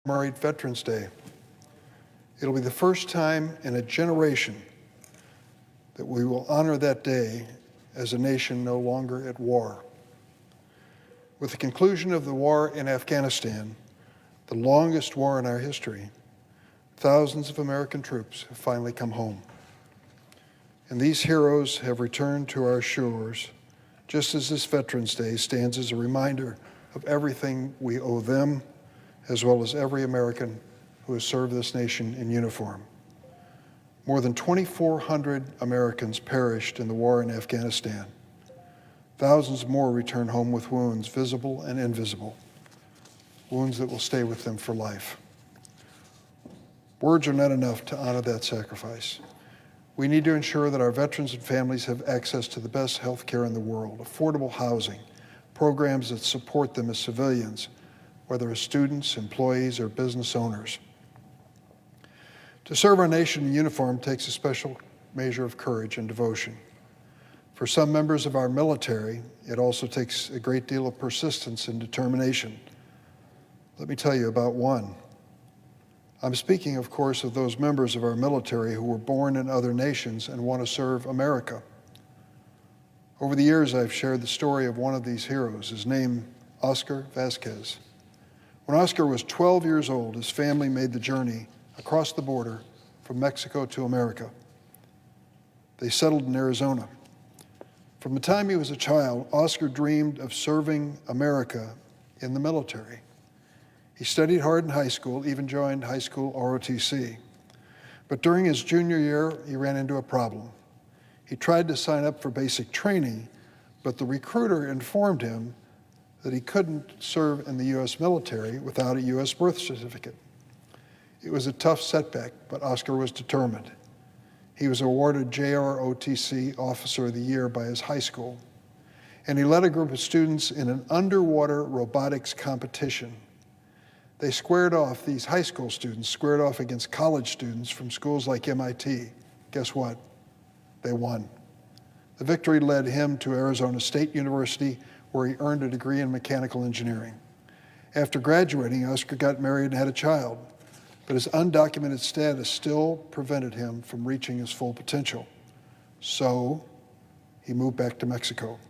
commemorate Veterans Day. It'll be the first time in a generation that we will honor that day as a nation no longer at war. With the conclusion of the war in Afghanistan, the longest war in our history, thousands of American troops have finally come home. And these heroes have returned to our shores, just as this Veterans Day stands as a reminder of everything we owe them, as well as every American who has served this nation in uniform. More than 2,400 Americans perished in the war in Afghanistan. Thousands more return home with wounds, visible and invisible, wounds that will stay with them for life. Words are not enough to honor that sacrifice. We need to ensure that our veterans and families have access to the best health care in the world, affordable housing, programs that support them as civilians, whether as students, employees, or business owners. To serve our nation in uniform takes a special measure of courage and devotion. For some members of our military, it also takes a great deal of persistence and determination. Let me tell you about one. I'm speaking, of course, of those members of our military who were born in other nations and want to serve America. Over the years, I've shared the story of one of these heroes, his name, Oscar Vazquez. When Oscar was 12 years old, his family made the journey across the border from Mexico to America. They settled in Arizona. From the time he was a child, Oscar dreamed of serving America in the military. He studied hard in high school, even joined high school ROTC. But during his junior year, he ran into a problem. He tried to sign up for basic training, but the recruiter informed him that he couldn't serve in the U.S. military without a U.S. birth certificate. It was a tough setback, but Oscar was determined. He was awarded JROTC Officer of the Year by his high school, and he led a group of students in an underwater robotics competition. These high school students squared off against college students from schools like MIT. Guess what? They won. The victory led him to Arizona State University, where he earned a degree in mechanical engineering. After graduating, Oscar got married and had a child, but his undocumented status still prevented him from reaching his full potential. So he moved back to Mexico,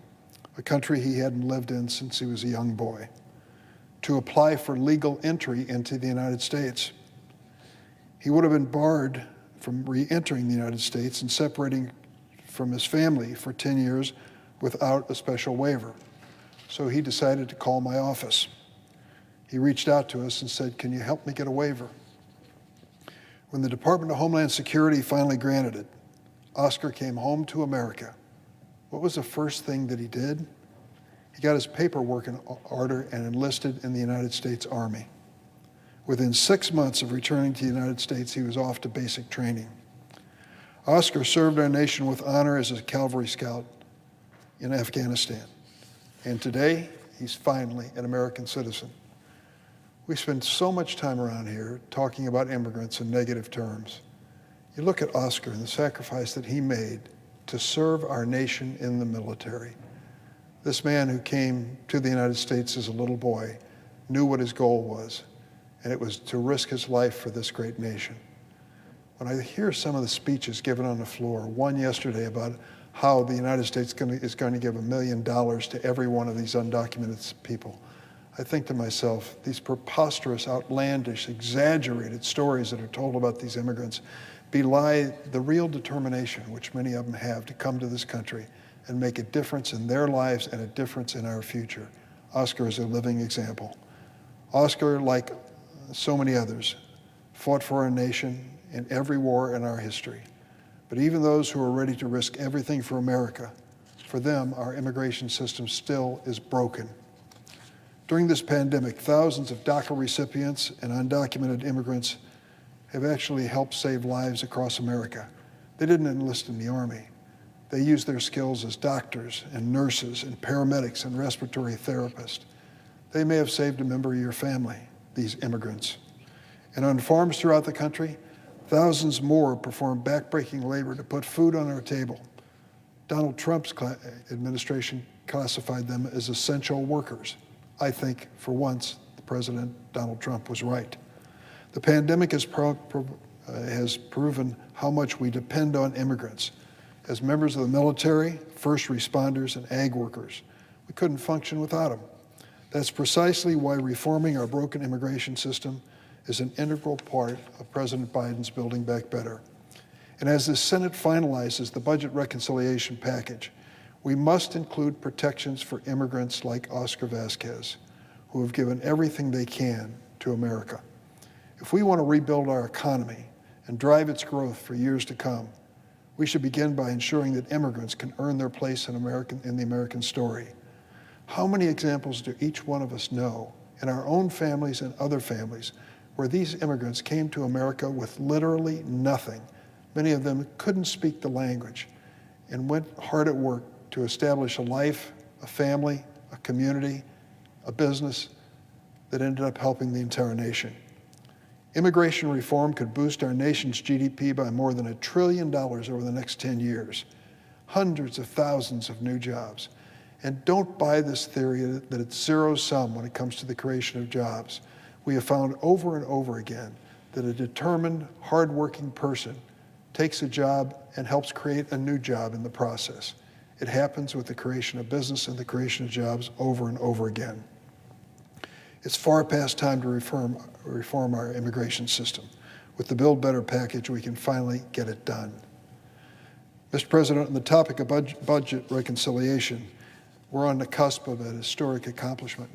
a country he hadn't lived in since he was a young boy, to apply for legal entry into the United States. He would have been barred from re-entering the United States and separating from his family for 10 years without a special waiver. So he decided to call my office. He reached out to us and said, "Can you help me get a waiver?" When the Department of Homeland Security finally granted it, Oscar came home to America. What was the first thing that he did? He got his paperwork in order and enlisted in the United States Army. Within 6 months of returning to the United States, he was off to basic training. Oscar served our nation with honor as a cavalry scout in Afghanistan. And today, he's finally an American citizen. We spend so much time around here talking about immigrants in negative terms. You look at Oscar and the sacrifice that he made to serve our nation in the military. This man who came to the United States as a little boy knew what his goal was, and it was to risk his life for this great nation. When I hear some of the speeches given on the floor, one yesterday about how the United States is going to give $1 million to every one of these undocumented people, I think to myself, these preposterous, outlandish, exaggerated stories that are told about these immigrants belie the real determination which many of them have to come to this country and make a difference in their lives and a difference in our future. Oscar is a living example. Oscar, like so many others, fought for our nation in every war in our history. But even those who are ready to risk everything for America, for them, our immigration system still is broken. During this pandemic, thousands of DACA recipients and undocumented immigrants have actually helped save lives across America. They didn't enlist in the Army. They used their skills as doctors and nurses and paramedics and respiratory therapists. They may have saved a member of your family, these immigrants. And on farms throughout the country, thousands more perform backbreaking labor to put food on our table. Donald Trump's administration classified them as essential workers. I think, for once, President Donald Trump was right. The pandemic has proven how much we depend on immigrants. As members of the military, first responders, and ag workers, we couldn't function without them. That's precisely why reforming our broken immigration system is an integral part of President Biden's Building Back Better. And as the Senate finalizes the budget reconciliation package, we must include protections for immigrants like Oscar Vazquez, who have given everything they can to America. If we want to rebuild our economy and drive its growth for years to come, we should begin by ensuring that immigrants can earn their place in the American story. How many examples do each one of us know in our own families and other families where these immigrants came to America with literally nothing? Many of them couldn't speak the language and went hard at work to establish a life, a family, a community, a business that ended up helping the entire nation. Immigration reform could boost our nation's GDP by more than $1 trillion over the next 10 years, hundreds of thousands of new jobs. And don't buy this theory that it's zero-sum when it comes to the creation of jobs. We have found over and over again that a determined, hard-working person takes a job and helps create a new job in the process. It happens with the creation of business and the creation of jobs over and over again. It's far past time to reform our immigration system. With the Build Better package, we can finally get it done. Mr. President, on the topic of budget reconciliation, we're on the cusp of an historic accomplishment.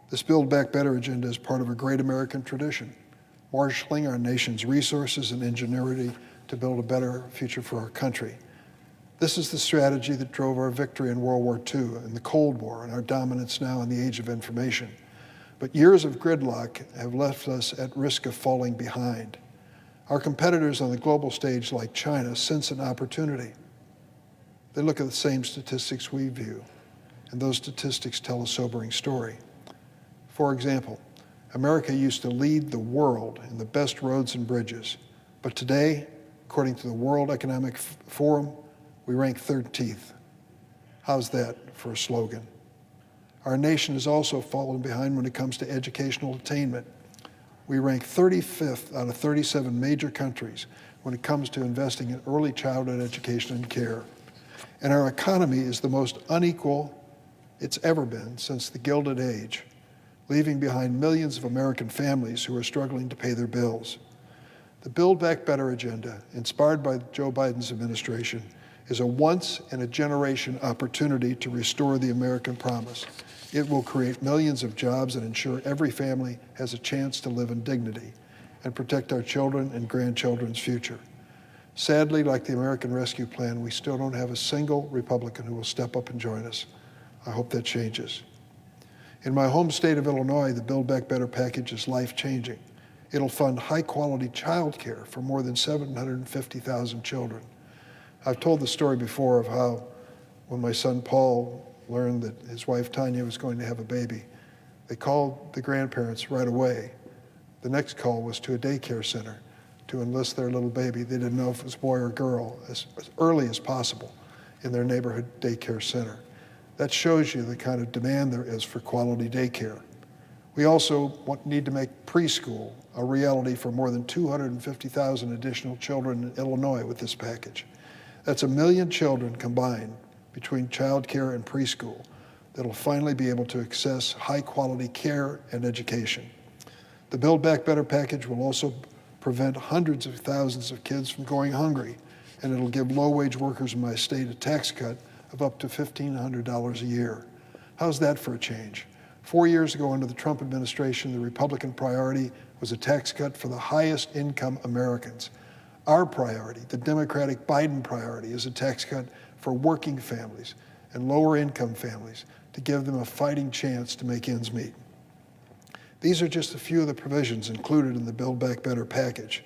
This Build Back Better agenda is part of a great American tradition, marshaling our nation's resources and ingenuity to build a better future for our country. This is the strategy that drove our victory in World War II and the Cold War and our dominance now in the age of information. But years of gridlock have left us at risk of falling behind. Our competitors on the global stage, like China, sense an opportunity. They look at the same statistics we view, and those statistics tell a sobering story. For example, America used to lead the world in the best roads and bridges, but today, according to the World Economic Forum, we rank 13th. How's that for a slogan? Our nation has also fallen behind when it comes to educational attainment. We rank 35th out of 37 major countries when it comes to investing in early childhood education and care. And our economy is the most unequal it's ever been since the Gilded Age, leaving behind millions of American families who are struggling to pay their bills. The Build Back Better agenda, inspired by Joe Biden's administration, is a once-in-a-generation opportunity to restore the American promise. It will create millions of jobs and ensure every family has a chance to live in dignity and protect our children and grandchildren's future. Sadly, like the American Rescue Plan, we still don't have a single Republican who will step up and join us. I hope that changes. In my home state of Illinois, the Build Back Better package is life-changing. It'll fund high-quality child care for more than 750,000 children. I've told the story before of how when my son Paul learned that his wife Tanya was going to have a baby, they called the grandparents right away. The next call was to a daycare center to enlist their little baby. They didn't know if it was boy or girl as early as possible in their neighborhood daycare center. That shows you the kind of demand there is for quality daycare. We also need to make preschool a reality for more than 250,000 additional children in Illinois with this package. That's 1 million children combined between child care and preschool that'll finally be able to access high-quality care and education. The Build Back Better package will also prevent hundreds of thousands of kids from going hungry, and it'll give low-wage workers in my state a tax cut of up to $1,500 a year. How's that for a change? 4 years ago, under the Trump administration, the Republican priority was a tax cut for the highest income Americans. Our priority, the Democratic Biden priority, is a tax cut for working families and lower income families to give them a fighting chance to make ends meet. These are just a few of the provisions included in the Build Back Better package.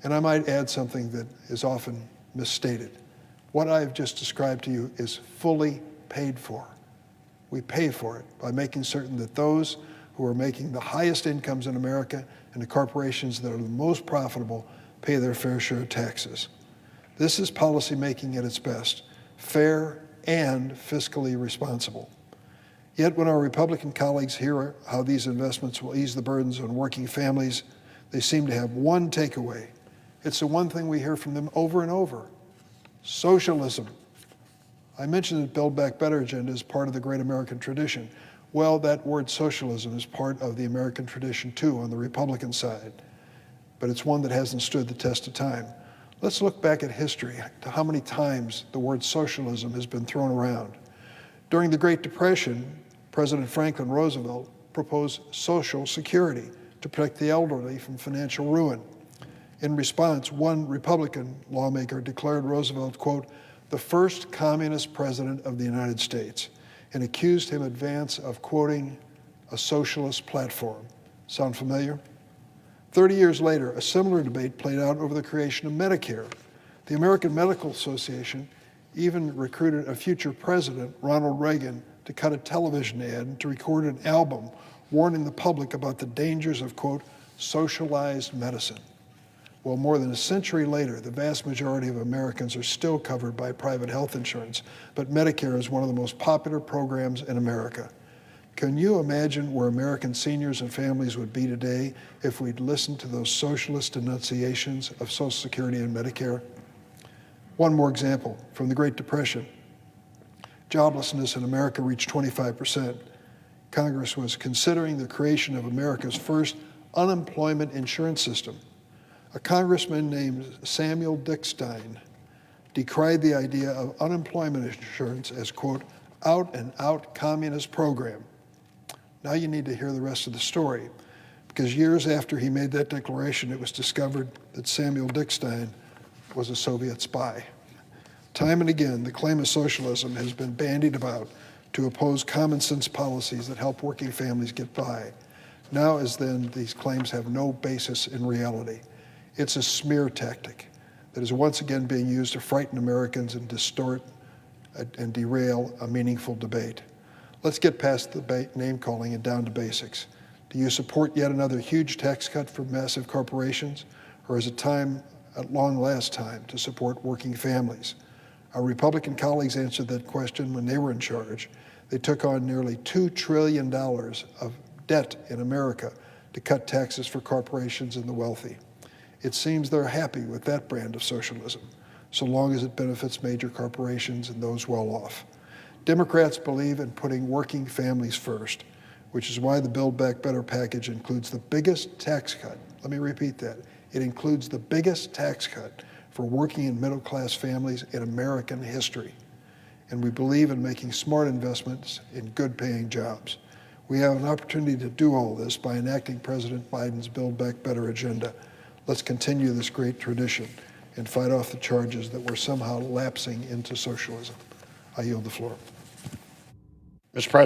And I might add something that is often misstated. What I have just described to you is fully paid for. We pay for it by making certain that those who are making the highest incomes in America and the corporations that are the most profitable pay their fair share of taxes. This is policymaking at its best, fair and fiscally responsible. Yet when our Republican colleagues hear how these investments will ease the burdens on working families, They seem to have one takeaway. It's the one thing we hear from them over and over: socialism. I mentioned that Build Back Better agenda is part of the great American tradition. Well, that word socialism is part of the American tradition too on the Republican side, but it's one that hasn't stood the test of time. Let's look back at history to how many times the word socialism has been thrown around. During the Great Depression, President Franklin Roosevelt proposed social security to protect the elderly from financial ruin. In response, one Republican lawmaker declared Roosevelt, quote, the first communist president of the United States, and accused him in advance of quoting a socialist platform. Sound familiar? 30 years later, a similar debate played out over the creation of Medicare. The American Medical Association even recruited a future president, Ronald Reagan, to cut a television ad and to record an album warning the public about the dangers of, quote, socialized medicine. Well, more than a century later, the vast majority of Americans are still covered by private health insurance, but Medicare is one of the most popular programs in America. Can you imagine where American seniors and families would be today if we'd listened to those socialist denunciations of Social Security and Medicare? One more example from the Great Depression. Joblessness in America reached 25%. Congress was considering the creation of America's first unemployment insurance system. A congressman named Samuel Dickstein decried the idea of unemployment insurance as, quote, out-and-out communist program. Now you need to hear the rest of the story, because years after he made that declaration, it was discovered that Samuel Dickstein was a Soviet spy. Time and again, the claim of socialism has been bandied about to oppose common sense policies that help working families get by. Now as then, these claims have no basis in reality. It's a smear tactic that is once again being used to frighten Americans and distort and derail a meaningful debate. Let's get past the name-calling and down to basics. Do you support yet another huge tax cut for massive corporations, or is it time, at long last time, to support working families? Our Republican colleagues answered that question when they were in charge. They took on nearly $2 trillion of debt in America to cut taxes for corporations and the wealthy. It seems they're happy with that brand of socialism, so long as it benefits major corporations and those well off. Democrats believe in putting working families first, which is why the Build Back Better package includes the biggest tax cut. Let me repeat that. It includes the biggest tax cut for working and middle-class families in American history. And we believe in making smart investments in good-paying jobs. We have an opportunity to do all this by enacting President Biden's Build Back Better agenda. Let's continue this great tradition and fight off the charges that we're somehow lapsing into socialism. I yield the floor. Mr. President.